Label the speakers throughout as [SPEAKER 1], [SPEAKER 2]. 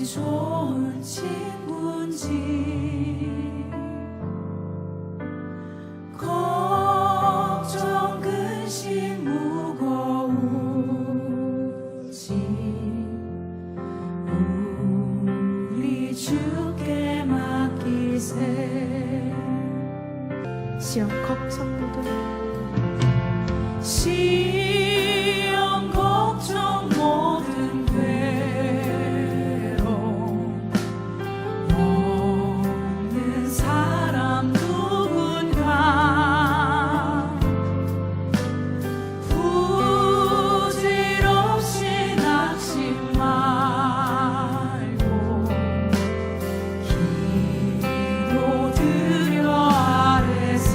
[SPEAKER 1] 좋은 친구인지 걱정 근심 무거운지 우리 주께 맡기세.
[SPEAKER 2] 시험 걱정 모든
[SPEAKER 1] 시험 걱정 모든 괴로움 없는 사람 누군가 부질없이 낙심 말고 기도드려 아뢰세.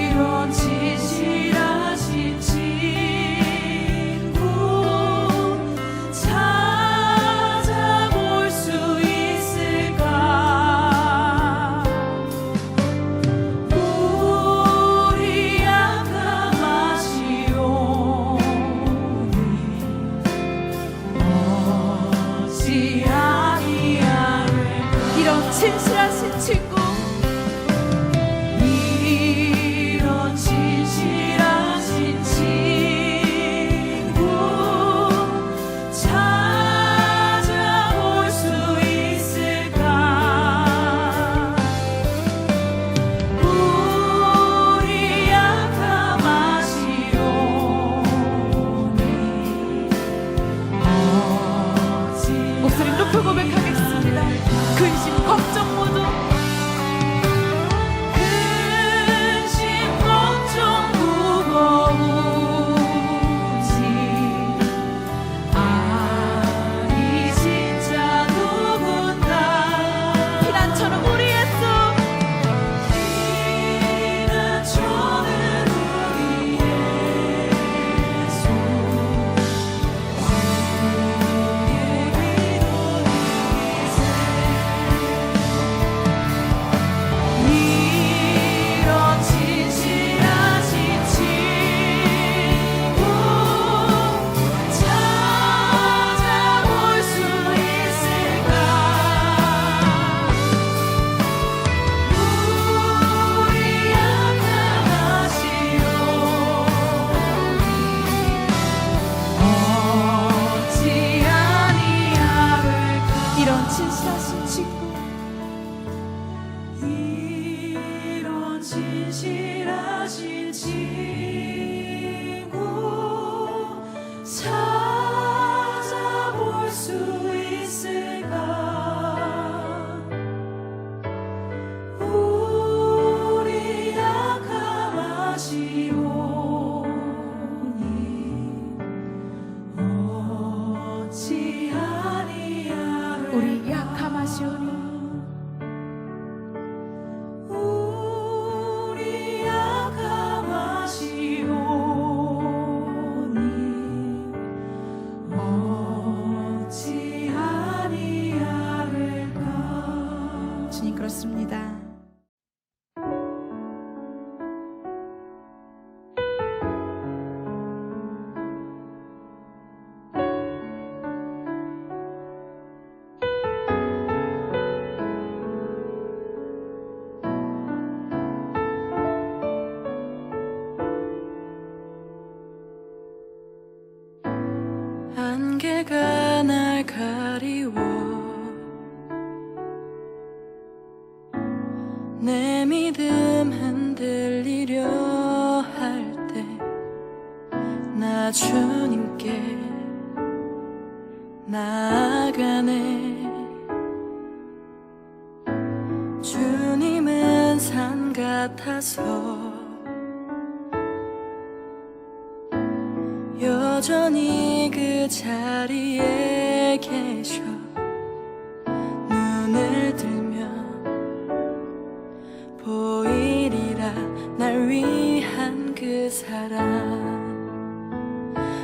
[SPEAKER 1] 이런 진실하신 친구 찾아볼 수 있을까? 우리 약함하시오니 어찌 아니하리까?
[SPEAKER 2] 이런 진실하신 친구
[SPEAKER 1] 이런 진실하신 친구 찾아볼 수 있을까? 우리 약함하시오니 어찌
[SPEAKER 2] 목소리 높여 고백하겠습니다. 근심 걱정 모두
[SPEAKER 1] 근심 걱정 무거운지 아니 진짜 누군가
[SPEAKER 2] 피난처는 우리 예수
[SPEAKER 1] 피난처는 우리 예수 이런 진실하신 친구 찾아볼 수 있을까? 우리 약함하시오니 어찌 아니하리까?
[SPEAKER 2] 이런 진실하신 친구
[SPEAKER 1] 이런 진실하신 친구 찾아볼 수 있을까? 우리 약함하시오니 어찌 아니하리까?
[SPEAKER 2] 우리 약함하시오니
[SPEAKER 1] 우리 약함하시오니 어찌 아니하리까?
[SPEAKER 2] 주님 그렇습니다.
[SPEAKER 1] 안개가 날 가리워 내 믿음 흔들리려 할 때 나 주님께 나아가네. 주님은 산 같아서 여전히 그 자리에 계셔. 눈을 들면 보이리라 날 위한 그 사랑.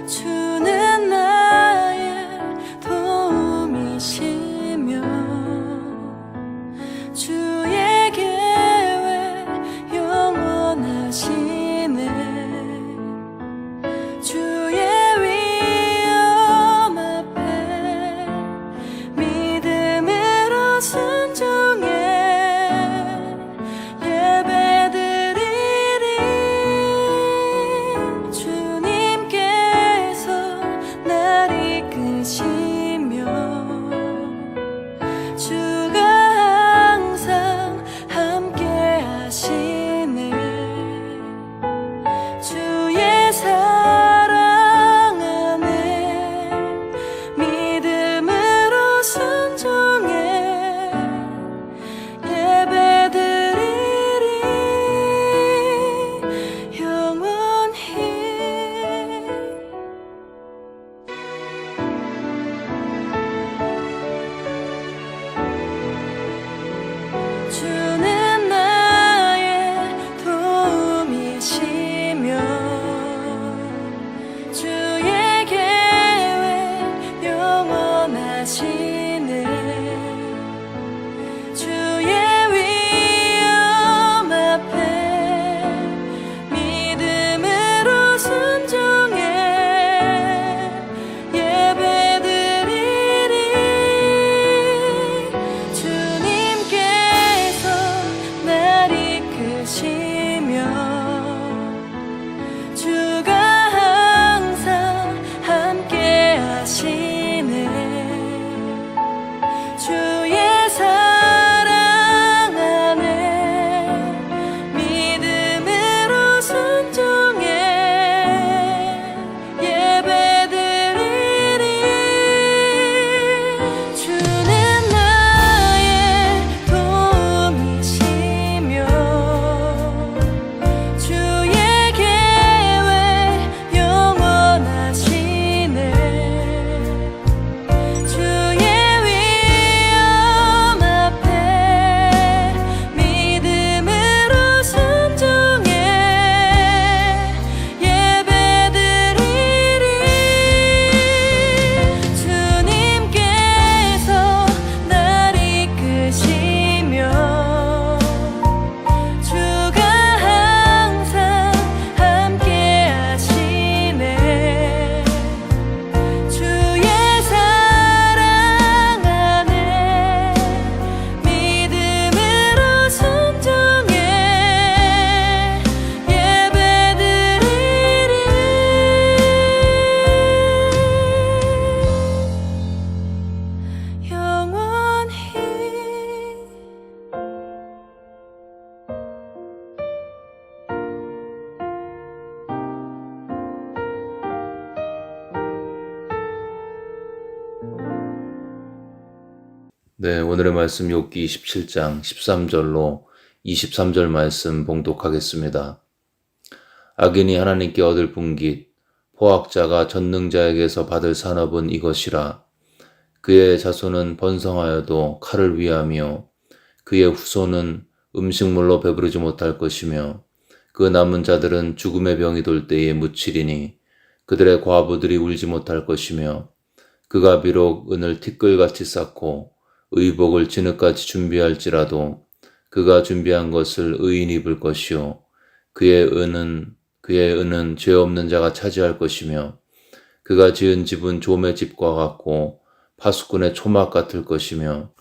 [SPEAKER 1] 주는 나의 도움이시며 주의 계획 영원하시네. 주의
[SPEAKER 3] 네, 오늘의 말씀 욥기 27장 13절로 23절 말씀 봉독하겠습니다. 악인이 하나님께 얻을 분깃, 포악자가 전능자에게서 받을 산업은 이것이라. 그의 자손은 번성하여도 칼을 위하며 그의 후손은 음식물로 배부르지 못할 것이며 그 남은 자들은 죽음의 병이 돌 때에 묻히리니 그들의 과부들이 울지 못할 것이며 그가 비록 은을 티끌같이 쌓고 의복을 진흙같이 준비할지라도 그가 준비한 것을 의인이 입을 것이요 그의 은은 죄 없는 자가 차지할 것이며 그가 지은 집은 좀의 집과 같고 파수꾼의 초막 같을 것이며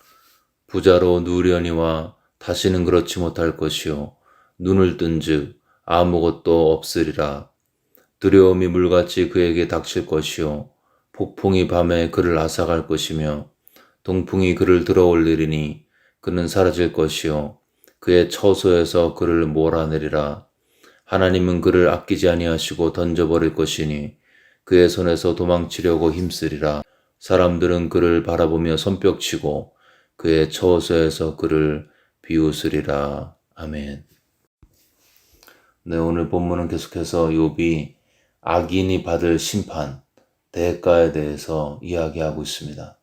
[SPEAKER 3] 부자로 누려니와 다시는 그렇지 못할 것이요 눈을 뜬즉 아무것도 없으리라. 두려움이 물같이 그에게 닥칠 것이요 폭풍이 밤에 그를 앗아갈 것이며 동풍이 그를 들어올리리니 그는 사라질 것이요 그의 처소에서 그를 몰아내리라. 하나님은 그를 아끼지 아니하시고 던져버릴 것이니 그의 손에서 도망치려고 힘쓰리라. 사람들은 그를 바라보며 손뼉치고 그의 처소에서 그를 비웃으리라. 아멘. 네, 오늘 본문은 계속해서 욥이 악인이 받을 심판, 대가에 대해서 이야기하고 있습니다.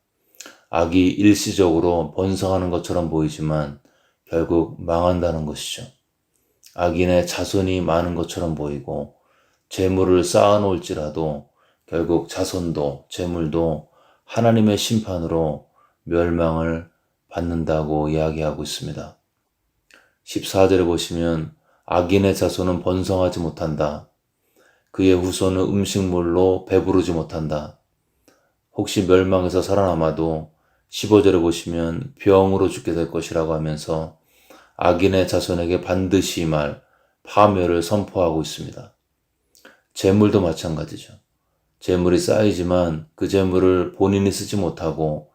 [SPEAKER 3] 악이 일시적으로 번성하는 것처럼 보이지만 결국 망한다는 것이죠. 악인의 자손이 많은 것처럼 보이고 재물을 쌓아놓을지라도 결국 자손도 재물도 하나님의 심판으로 멸망을 받는다고 이야기하고 있습니다. 14절에 보시면 악인의 자손은 번성하지 못한다. 그의 후손은 음식물로 배부르지 못한다. 혹시 멸망해서 살아남아도 15절에 보시면 병으로 죽게 될 것이라고 하면서 악인의 자손에게 반드시 임할 파멸을 선포하고 있습니다. 재물도 마찬가지죠. 재물이 쌓이지만 그 재물을 본인이 쓰지 못하고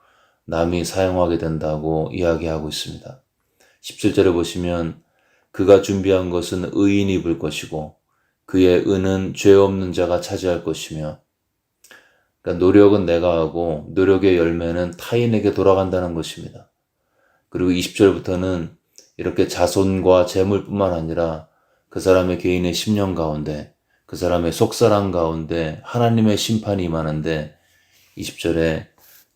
[SPEAKER 3] 남이 사용하게 된다고 이야기하고 있습니다. 17절에 보시면 그가 준비한 것은 의인이 입을 것이고 그의 은은 죄 없는 자가 차지할 것이며 그러니까 노력은 내가 하고 노력의 열매는 타인에게 돌아간다는 것입니다. 그리고 20절부터는 이렇게 자손과 재물뿐만 아니라 그 사람의 개인의 심령 가운데 그 사람의 속사람 가운데 하나님의 심판이 임하는데 20절에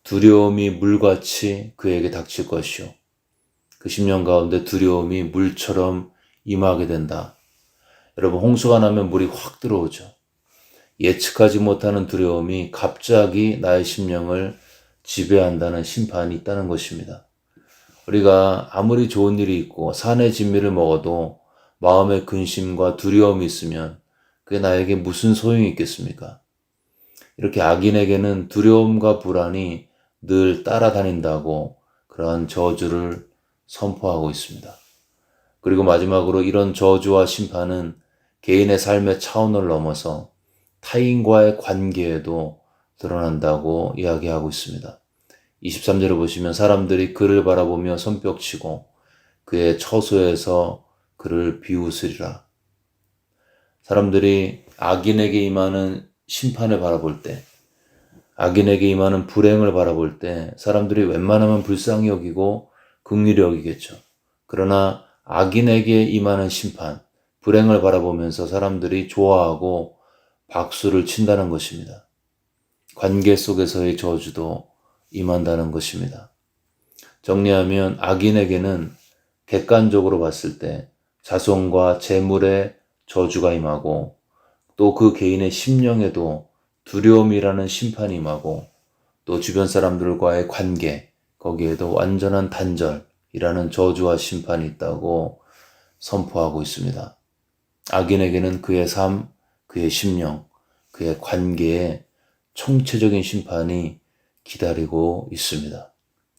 [SPEAKER 3] 두려움이 물같이 그에게 닥칠 것이요 그 심령 가운데 두려움이 물처럼 임하게 된다. 여러분 홍수가 나면 물이 확 들어오죠. 예측하지 못하는 두려움이 갑자기 나의 심령을 지배한다는 심판이 있다는 것입니다. 우리가 아무리 좋은 일이 있고 산의 진미를 먹어도 마음의 근심과 두려움이 있으면 그게 나에게 무슨 소용이 있겠습니까? 이렇게 악인에게는 두려움과 불안이 늘 따라다닌다고 그러한 저주를 선포하고 있습니다. 그리고 마지막으로 이런 저주와 심판은 개인의 삶의 차원을 넘어서 타인과의 관계에도 드러난다고 이야기하고 있습니다. 23절을 보시면 사람들이 그를 바라보며 손뼉치고 그의 처소에서 그를 비웃으리라. 사람들이 악인에게 임하는 심판을 바라볼 때, 악인에게 임하는 불행을 바라볼 때 사람들이 웬만하면 불쌍히 여기고 긍휼히 여기겠죠. 그러나 악인에게 임하는 심판, 불행을 바라보면서 사람들이 좋아하고 박수를 친다는 것입니다. 관계 속에서의 저주도 임한다는 것입니다. 정리하면 악인에게는 객관적으로 봤을 때 자손과 재물의 저주가 임하고 또 그 개인의 심령에도 두려움이라는 심판이 임하고 또 주변 사람들과의 관계, 거기에도 완전한 단절이라는 저주와 심판이 있다고 선포하고 있습니다. 악인에게는 그의 삶, 그의 심령, 그의 관계에 총체적인 심판이 기다리고 있습니다.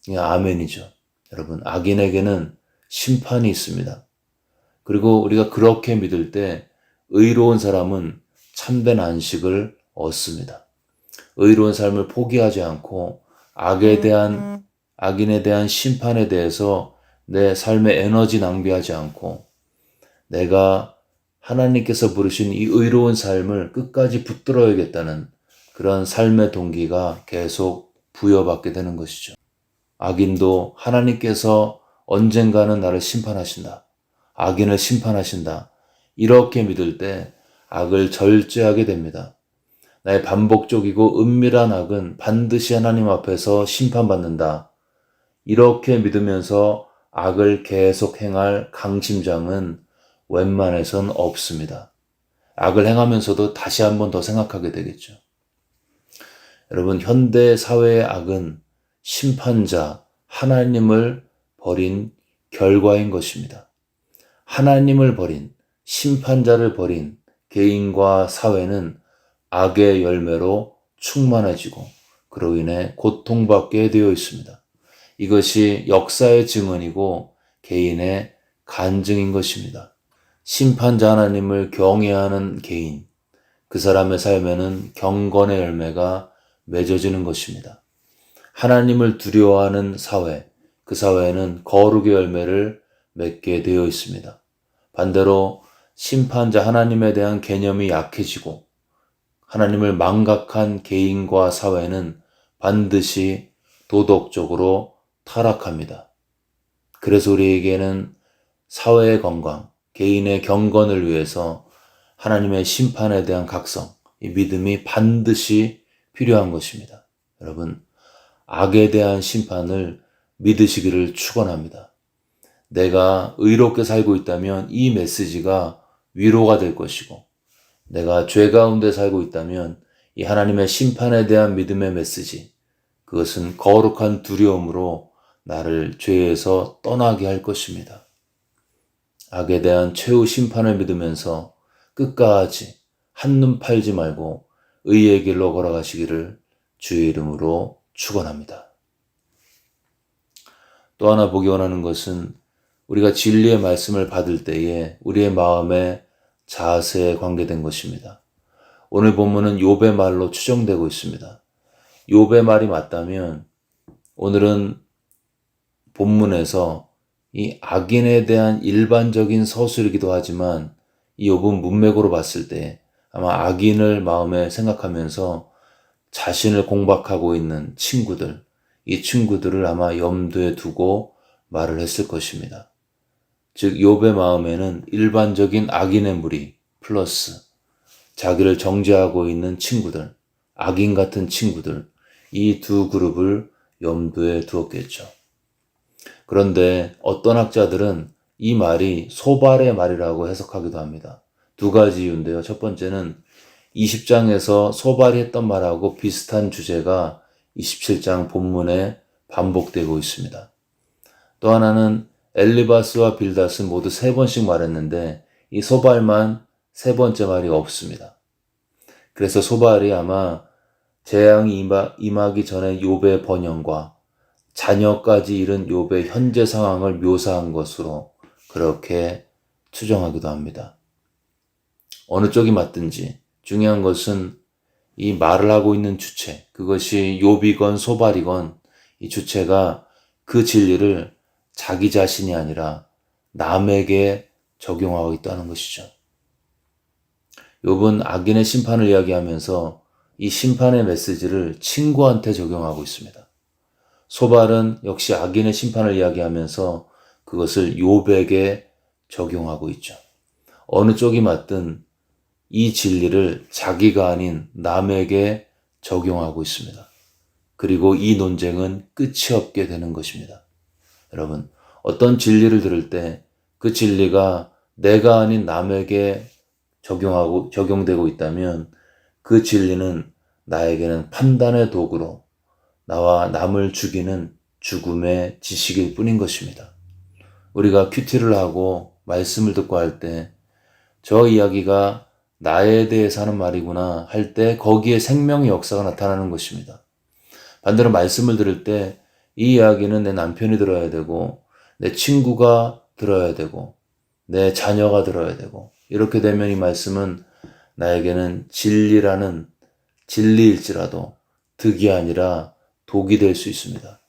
[SPEAKER 3] 이게 아멘이죠. 여러분, 악인에게는 심판이 있습니다. 그리고 우리가 그렇게 믿을 때 의로운 사람은 참된 안식을 얻습니다. 의로운 삶을 포기하지 않고 악인에 대한 심판에 대해서 내 삶의 에너지 낭비하지 않고 내가 하나님께서 부르신 이 의로운 삶을 끝까지 붙들어야겠다는 그런 삶의 동기가 계속 부여받게 되는 것이죠. 악인도 하나님께서 언젠가는 나를 심판하신다. 악인을 심판하신다. 이렇게 믿을 때 악을 절제하게 됩니다. 나의 반복적이고 은밀한 악은 반드시 하나님 앞에서 심판받는다. 이렇게 믿으면서 악을 계속 행할 강심장은 웬만해선 없습니다. 악을 행하면서도 다시 한 번 더 생각하게 되겠죠. 여러분, 현대 사회의 악은 심판자, 하나님을 버린 결과인 것입니다. 하나님을 버린, 심판자를 버린 개인과 사회는 악의 열매로 충만해지고 그로 인해 고통받게 되어 있습니다. 이것이 역사의 증언이고 개인의 간증인 것입니다. 심판자 하나님을 경외하는 개인, 그 사람의 삶에는 경건의 열매가 맺어지는 것입니다. 하나님을 두려워하는 사회, 그 사회에는 거룩의 열매를 맺게 되어 있습니다. 반대로 심판자 하나님에 대한 개념이 약해지고 하나님을 망각한 개인과 사회는 반드시 도덕적으로 타락합니다. 그래서 우리에게는 사회의 건강, 개인의 경건을 위해서 하나님의 심판에 대한 각성, 이 믿음이 반드시 필요한 것입니다. 여러분, 악에 대한 심판을 믿으시기를 축원합니다. 내가 의롭게 살고 있다면 이 메시지가 위로가 될 것이고, 내가 죄 가운데 살고 있다면 이 하나님의 심판에 대한 믿음의 메시지, 그것은 거룩한 두려움으로 나를 죄에서 떠나게 할 것입니다. 악에 대한 최후 심판을 믿으면서 끝까지 한눈 팔지 말고 의의 길로 걸어가시기를 주의 이름으로 축원합니다. 또 하나 보기 원하는 것은 우리가 진리의 말씀을 받을 때에 우리의 마음의 자세에 관계된 것입니다. 오늘 본문은 욥의 말로 추정되고 있습니다. 욥의 말이 맞다면 오늘은 본문에서 이 악인에 대한 일반적인 서술이기도 하지만 이 욥은 문맥으로 봤을 때 아마 악인을 마음에 생각하면서 자신을 공박하고 있는 친구들, 이 친구들을 아마 염두에 두고 말을 했을 것입니다. 즉 욥의 마음에는 일반적인 악인의 무리 플러스 자기를 정죄하고 있는 친구들, 악인 같은 친구들, 이 두 그룹을 염두에 두었겠죠. 그런데 어떤 학자들은 이 말이 소발의 말이라고 해석하기도 합니다. 두 가지 이유인데요. 첫 번째는 20장에서 소발이 했던 말하고 비슷한 주제가 27장 본문에 반복되고 있습니다. 또 하나는 엘리바스와 빌닷은 모두 3번씩 말했는데 이 소발만 3번째 말이 없습니다. 그래서 소발이 아마 재앙이 임하기 전에 욥의 번영과 자녀까지 잃은 욥의 현재 상황을 묘사한 것으로 그렇게 추정하기도 합니다. 어느 쪽이 맞든지 중요한 것은 이 말을 하고 있는 주체, 그것이 욥이건 소발이건 이 주체가 그 진리를 자기 자신이 아니라 남에게 적용하고 있다는 것이죠. 욥은 악인의 심판을 이야기하면서 이 심판의 메시지를 친구한테 적용하고 있습니다. 소발은 역시 악인의 심판을 이야기하면서 그것을 욥에게 적용하고 있죠. 어느 쪽이 맞든 이 진리를 자기가 아닌 남에게 적용하고 있습니다. 그리고 이 논쟁은 끝이 없게 되는 것입니다. 여러분, 어떤 진리를 들을 때 그 진리가 내가 아닌 남에게 적용되고 있다면 그 진리는 나에게는 판단의 도구로 나와 남을 죽이는 죽음의 지식일 뿐인 것입니다. 우리가 큐티를 하고 말씀을 듣고 할 때 저 이야기가 나에 대해서 하는 말이구나 할 때 거기에 생명의 역사가 나타나는 것입니다. 반대로 말씀을 들을 때 이 이야기는 내 남편이 들어야 되고 내 친구가 들어야 되고 내 자녀가 들어야 되고 이렇게 되면 이 말씀은 나에게는 진리라는 진리일지라도 득이 아니라 독이 될 수 있습니다.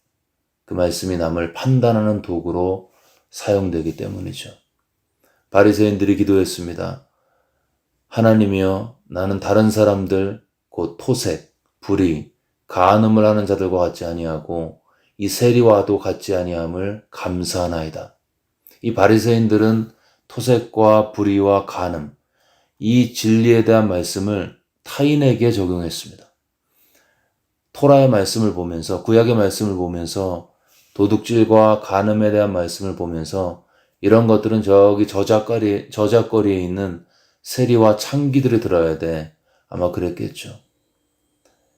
[SPEAKER 3] 그 말씀이 남을 판단하는 도구로 사용되기 때문이죠. 바리새인들이 기도했습니다. 하나님이여, 나는 다른 사람들 곧 토색, 불의, 간음을 하는 자들과 같지 아니하고 이 세리와도 같지 아니함을 감사하나이다. 이 바리새인들은 토색과 불의와 간음, 이 진리에 대한 말씀을 타인에게 적용했습니다. 토라의 말씀을 보면서, 구약의 말씀을 보면서, 도둑질과 간음에 대한 말씀을 보면서 이런 것들은 저기 저작거리에 있는 세리와 창기들이 들어야 돼. 아마 그랬겠죠.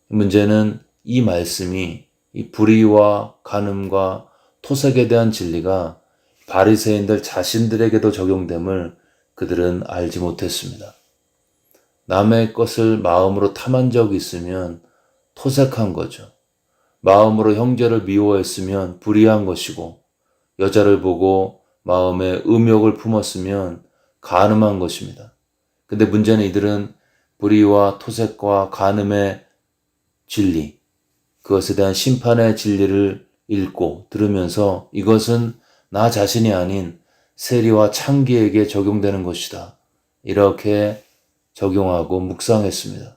[SPEAKER 3] 문제는 이 말씀이 이 불의와 간음과 토색에 대한 진리가 바리새인들 자신들에게도 적용됨을 그들은 알지 못했습니다. 남의 것을 마음으로 탐한 적이 있으면 토색한 거죠. 마음으로 형제를 미워했으면 불의한 것이고, 여자를 보고 마음에 음욕을 품었으면 간음한 것입니다. 근데 문제는 이들은 불의와 토색과 간음의 진리, 그것에 대한 심판의 진리를 읽고 들으면서 이것은 나 자신이 아닌 세리와 창기에게 적용되는 것이다. 이렇게 적용하고 묵상했습니다.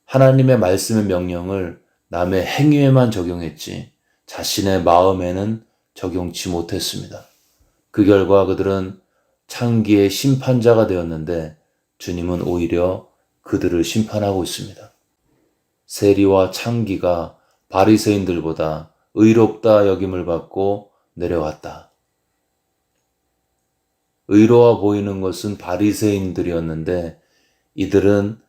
[SPEAKER 3] 하나님의 말씀의 명령을 남의 행위에만 적용했지 자신의 마음에는 적용치 못했습니다. 그 결과 그들은 창기의 심판자가 되었는데 주님은 오히려 그들을 심판하고 있습니다. 세리와 창기가 바리새인들보다 의롭다 여김을 받고 내려왔다. 의로워 보이는 것은 바리새인들이었는데 이들은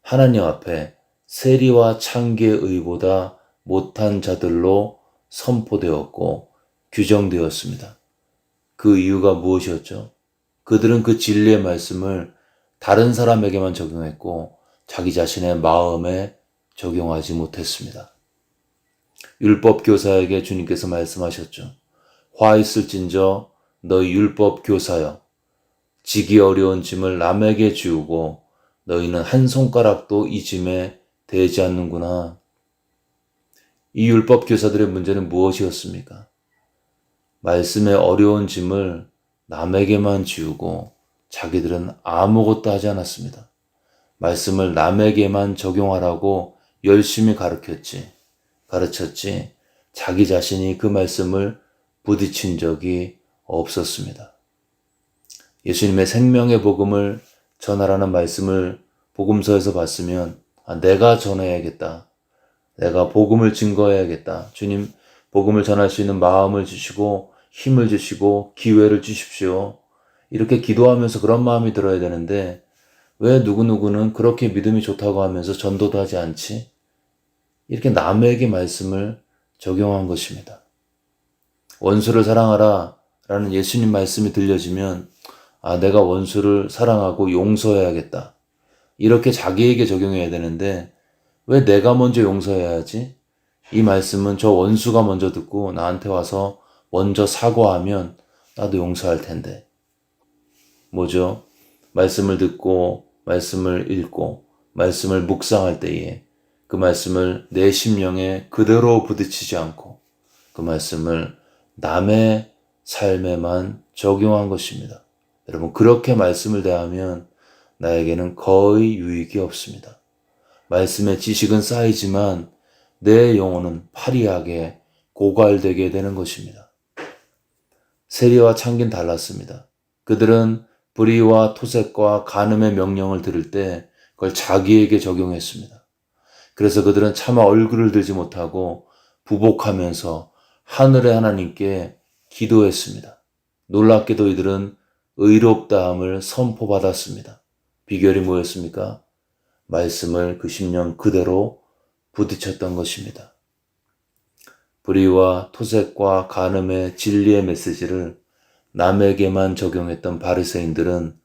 [SPEAKER 3] 하나님 앞에 세리와 창기의 의보다 못한 자들로 선포되었고 규정되었습니다. 그 이유가 무엇이었죠? 그들은 그 진리의 말씀을 다른 사람에게만 적용했고 자기 자신의 마음에 적용하지 못했습니다. 율법 교사에게 주님께서 말씀하셨죠. 화 있을진저 너희 율법 교사여, 지기 어려운 짐을 남에게 지우고 너희는 한 손가락도 이 짐에 대지 않는구나. 이 율법 교사들의 문제는 무엇이었습니까? 말씀의 어려운 짐을 남에게만 지우고 자기들은 아무것도 하지 않았습니다. 말씀을 남에게만 적용하라고 열심히 가르쳤지 자기 자신이 그 말씀을 부딪힌 적이 없었습니다. 예수님의 생명의 복음을 전하라는 말씀을 복음서에서 봤으면 내가 전해야겠다. 내가 복음을 증거해야겠다. 주님 복음을 전할 수 있는 마음을 주시고 힘을 주시고 기회를 주십시오. 이렇게 기도하면서 그런 마음이 들어야 되는데 왜 누구누구는 그렇게 믿음이 좋다고 하면서 전도도 하지 않지? 이렇게 남에게 말씀을 적용한 것입니다. 원수를 사랑하라 라는 예수님 말씀이 들려지면 내가 원수를 사랑하고 용서해야겠다. 이렇게 자기에게 적용해야 되는데 왜 내가 먼저 용서해야지? 이 말씀은 저 원수가 먼저 듣고 나한테 와서 먼저 사과하면 나도 용서할 텐데. 뭐죠? 말씀을 듣고 말씀을 읽고 말씀을 묵상할 때에 그 말씀을 내 심령에 그대로 부딪히지 않고 그 말씀을 남의 삶에만 적용한 것입니다. 여러분 그렇게 말씀을 대하면 나에게는 거의 유익이 없습니다. 말씀의 지식은 쌓이지만 내 영혼은 파리하게 고갈되게 되는 것입니다. 세리와 창기는 달랐습니다. 그들은 불의와 토색과 간음의 명령을 들을 때 그걸 자기에게 적용했습니다. 그래서 그들은 차마 얼굴을 들지 못하고 부복하면서 하늘의 하나님께 기도했습니다. 놀랍게도 이들은 의롭다함을 선포받았습니다. 비결이 뭐였습니까? 말씀을 그 심령 그대로 부딪혔던 것입니다. 불의와 토색과 간음의 진리의 메시지를 남에게만 적용했던 바리새인들은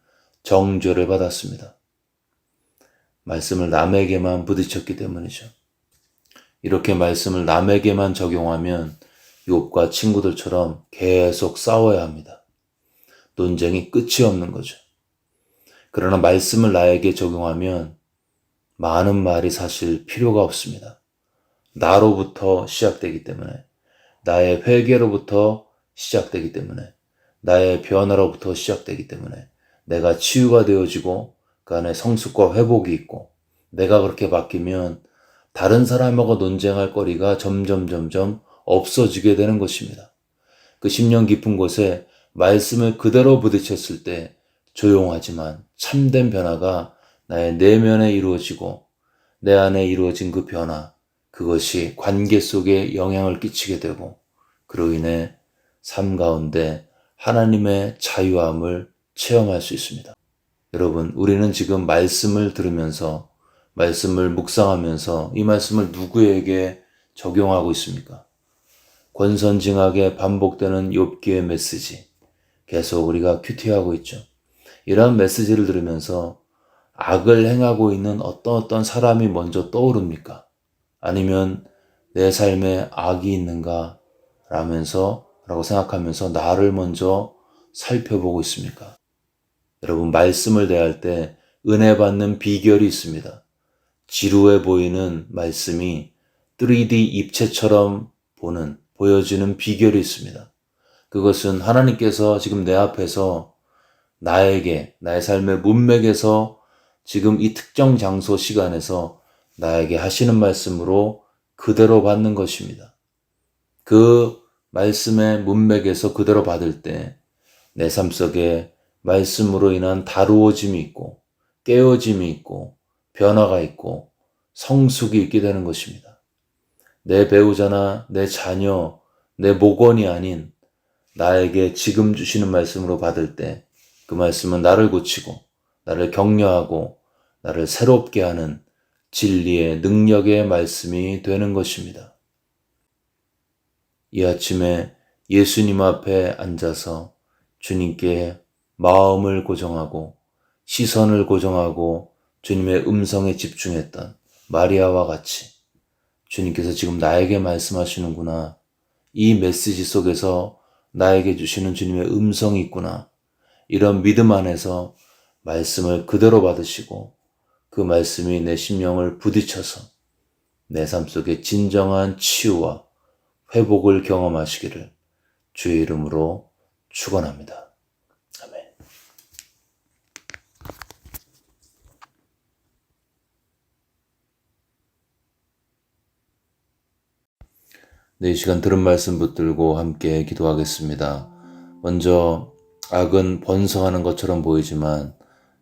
[SPEAKER 3] 정죄를 받았습니다. 말씀을 남에게만 부딪혔기 때문이죠. 이렇게 말씀을 남에게만 적용하면 욥과 친구들처럼 계속 싸워야 합니다. 논쟁이 끝이 없는 거죠. 그러나 말씀을 나에게 적용하면 많은 말이 사실 필요가 없습니다. 나로부터 시작되기 때문에, 나의 회개로부터 시작되기 때문에, 나의 변화로부터 시작되기 때문에 내가 치유가 되어지고 그 안에 성숙과 회복이 있고 내가 그렇게 바뀌면 다른 사람하고 논쟁할 거리가 점점 없어지게 되는 것입니다. 그 심령 깊은 곳에 말씀을 그대로 부딪혔을 때 조용하지만 참된 변화가 나의 내면에 이루어지고 내 안에 이루어진 그 변화, 그것이 관계 속에 영향을 끼치게 되고 그로 인해 삶 가운데 하나님의 자유함을 체험할 수 있습니다. 여러분, 우리는 지금 말씀을 들으면서 말씀을 묵상하면서 이 말씀을 누구에게 적용하고 있습니까? 권선징악에 반복되는 욥기의 메시지, 계속 우리가 큐티하고 있죠. 이러한 메시지를 들으면서 악을 행하고 있는 어떤 사람이 먼저 떠오릅니까? 아니면 내 삶에 악이 있는가? 라고 생각하면서 나를 먼저 살펴보고 있습니까? 여러분, 말씀을 대할 때 은혜 받는 비결이 있습니다. 지루해 보이는 말씀이 3D 입체처럼 보여지는 비결이 있습니다. 그것은 하나님께서 지금 내 앞에서 나에게, 나의 삶의 문맥에서 지금 이 특정 장소 시간에서 나에게 하시는 말씀으로 그대로 받는 것입니다. 그 말씀의 문맥에서 그대로 받을 때 내 삶 속에 말씀으로 인한 다루어짐이 있고 깨어짐이 있고 변화가 있고 성숙이 있게 되는 것입니다. 내 배우자나 내 자녀, 내 목원이 아닌 나에게 지금 주시는 말씀으로 받을 때 그 말씀은 나를 고치고 나를 격려하고 나를 새롭게 하는 진리의 능력의 말씀이 되는 것입니다. 이 아침에 예수님 앞에 앉아서 주님께 마음을 고정하고 시선을 고정하고 주님의 음성에 집중했던 마리아와 같이 주님께서 지금 나에게 말씀하시는구나. 이 메시지 속에서 나에게 주시는 주님의 음성이 있구나. 이런 믿음 안에서 말씀을 그대로 받으시고 그 말씀이 내 심령을 부딪혀서 내 삶 속에 진정한 치유와 회복을 경험하시기를 주의 이름으로 축원합니다. 아멘. 네, 이 시간 들은 말씀 붙들고 함께 기도하겠습니다. 먼저 악은 번성하는 것처럼 보이지만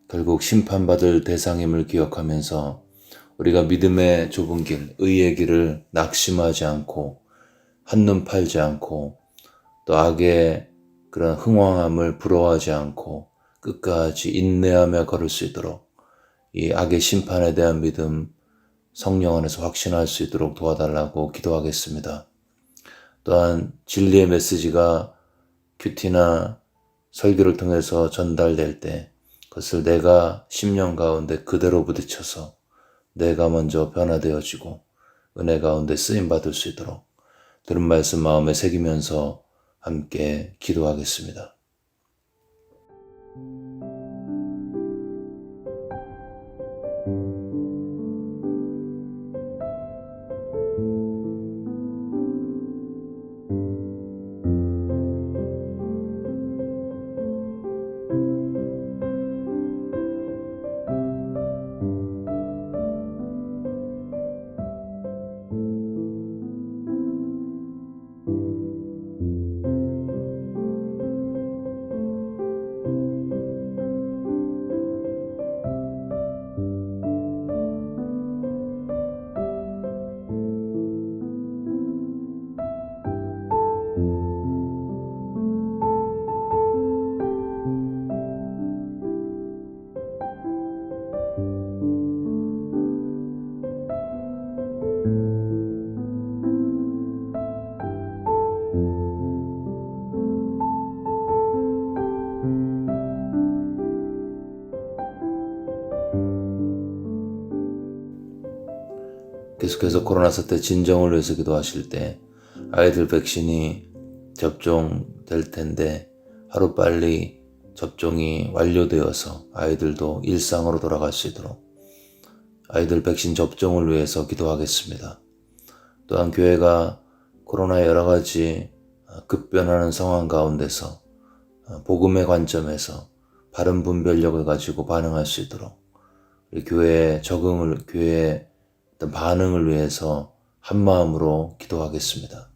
[SPEAKER 3] 결국 심판받을 대상임을 기억하면서 우리가 믿음의 좁은 길, 의의 길을 낙심하지 않고 한눈 팔지 않고 또 악의 그런 흥왕함을 부러워하지 않고 끝까지 인내하며 걸을 수 있도록 이 악의 심판에 대한 믿음 성령 안에서 확신할 수 있도록 도와달라고 기도하겠습니다. 또한 진리의 메시지가 큐티나 설교를 통해서 전달될 때 그것을 내가 심령 가운데 그대로 부딪혀서 내가 먼저 변화되어지고 은혜 가운데 쓰임받을 수 있도록 들은 말씀 마음에 새기면서 함께 기도하겠습니다. 계속해서 코로나 사태 진정을 위해서 기도하실 때 아이들 백신이 접종될 텐데 하루빨리 접종이 완료되어서 아이들도 일상으로 돌아갈 수 있도록 아이들 백신 접종을 위해서 기도하겠습니다. 또한 교회가 코로나의 여러 가지 급변하는 상황 가운데서 복음의 관점에서 바른 분별력을 가지고 반응할 수 있도록 우리 교회의 어떤 반응을 위해서 한 마음으로 기도하겠습니다.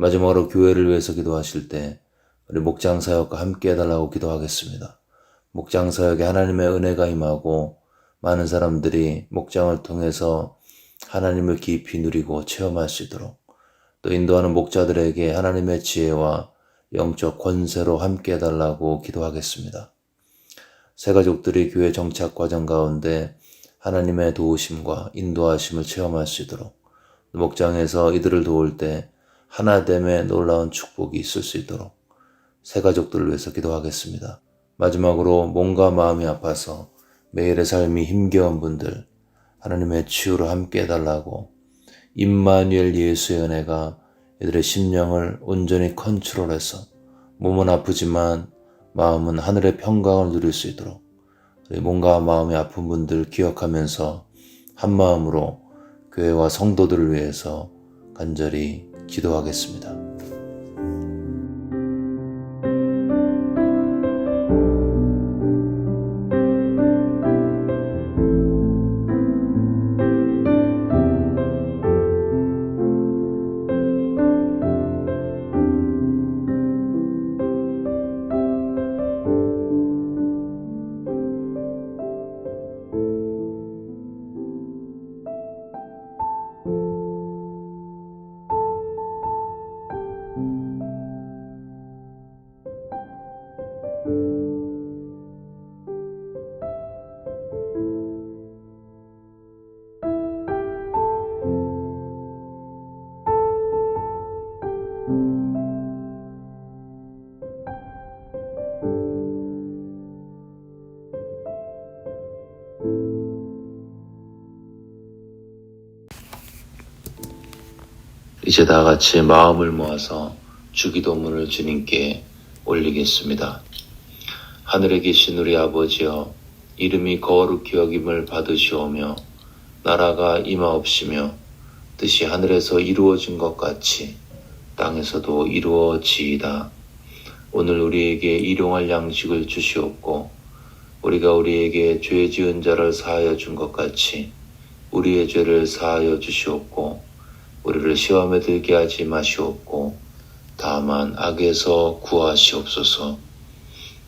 [SPEAKER 3] 마지막으로 교회를 위해서 기도하실 때 우리 목장 사역과 함께 해달라고 기도하겠습니다. 목장 사역에 하나님의 은혜가 임하고 많은 사람들이 목장을 통해서 하나님을 깊이 누리고 체험할 수 있도록, 또 인도하는 목자들에게 하나님의 지혜와 영적 권세로 함께 해달라고 기도하겠습니다. 새 가족들이 교회 정착 과정 가운데 하나님의 도우심과 인도하심을 체험할 수 있도록, 목장에서 이들을 도울 때 하나됨의 놀라운 축복이 있을 수 있도록 새 가족들을 위해서 기도하겠습니다. 마지막으로 몸과 마음이 아파서 매일의 삶이 힘겨운 분들, 하나님의 치유로 함께 해달라고, 임마누엘 예수의 은혜가 이들의 심령을 온전히 컨트롤해서 몸은 아프지만 마음은 하늘의 평강을 누릴 수 있도록 몸과 마음이 아픈 분들 기억하면서 한마음으로 교회와 성도들을 위해서 간절히 기도하겠습니다. 이제 다 같이 마음을 모아서 주기도문을 주님께 올리겠습니다. 하늘에 계신 우리 아버지여, 이름이 거룩히 여김을 받으시오며 나라가 임하옵시며 뜻이 하늘에서 이루어진 것 같이 땅에서도 이루어지이다. 오늘 우리에게 일용할 양식을 주시옵고 우리가 우리에게 죄 지은 자를 사하여 준 것 같이 우리의 죄를 사하여 주시옵고 우리를 시험에 들게 하지 마시옵고 다만 악에서 구하시옵소서.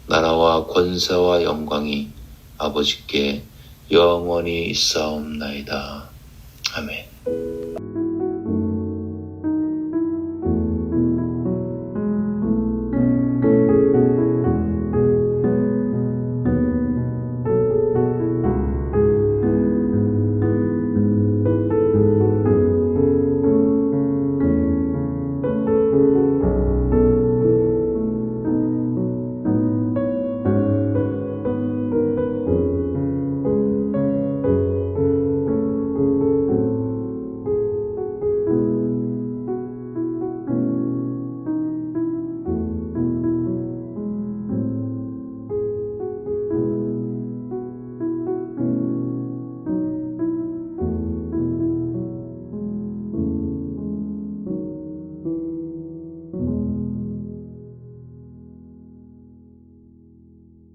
[SPEAKER 3] 나라와 권세와 영광이 아버지께 영원히 있사옵나이다. 아멘.